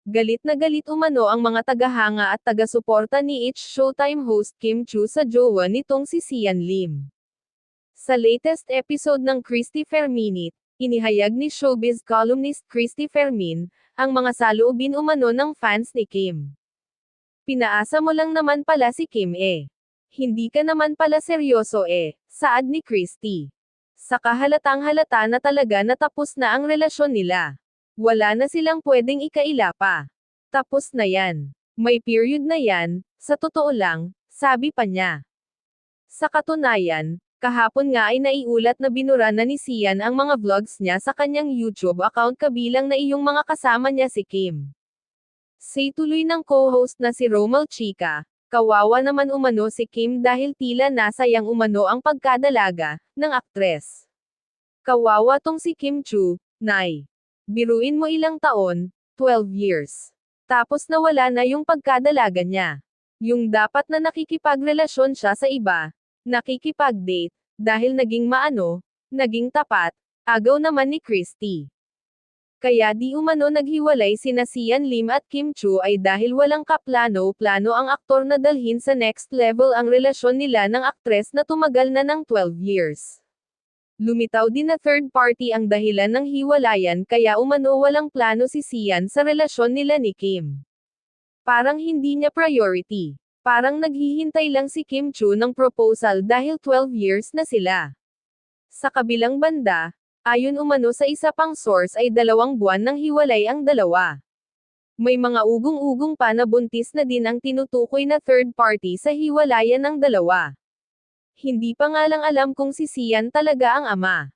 Galit na galit umano ang mga tagahanga at taga-suporta ni It's Showtime host Kim Chu sa jowa nitong si Sian Lim. Sa latest episode ng Christopher Minute, inihayag ni showbiz columnist Christopher Min, ang mga saloobin umano ng fans ni Kim. Pinaasa mo lang naman pala si Kim eh. Hindi ka naman pala seryoso eh, saad ni Christy. Saka halatang halata na talaga natapos na ang relasyon nila. Wala na silang pwedeng ikaila pa. Tapos na yan. May period na yan, sa totoo lang, sabi pa niya. Sa katunayan, kahapon nga ay naiulat na binura na ni Sian ang mga vlogs niya sa kanyang YouTube account kabilang na iyong mga kasama niya si Kim. Say tuloy ng co-host na si Romel Chica, kawawa naman umano si Kim dahil tila nasayang umano ang pagkadalaga ng aktres. Kawawa tong si Kim Chu, nay. Biruin mo ilang taon, 12 years. Tapos nawala na yung pagkadalaga niya. Yung dapat na nakikipagrelasyon siya sa iba, nakikipag-date, dahil naging maano, naging tapat, agaw naman ni Christy. Kaya di umano naghiwalay sina Sian Lim at Kim Chu ay dahil walang kaplano-plano ang aktor na dalhin sa next level ang relasyon nila ng aktres na tumagal na ng 12 years. Lumitaw din na third party ang dahilan ng hiwalayan kaya umano walang plano si Sian sa relasyon nila ni Kim. Parang hindi niya priority. Parang naghihintay lang si Kim Chu ng proposal dahil 12 years na sila. Sa kabilang banda, ayon umano sa isa pang source ay 2 buwan nang hiwalay ang dalawa. May mga ugong-ugong pa na buntis na din ang tinutukoy na third party sa hiwalayan ng dalawa. Hindi pa nga lang alam kung si Sian talaga ang ama.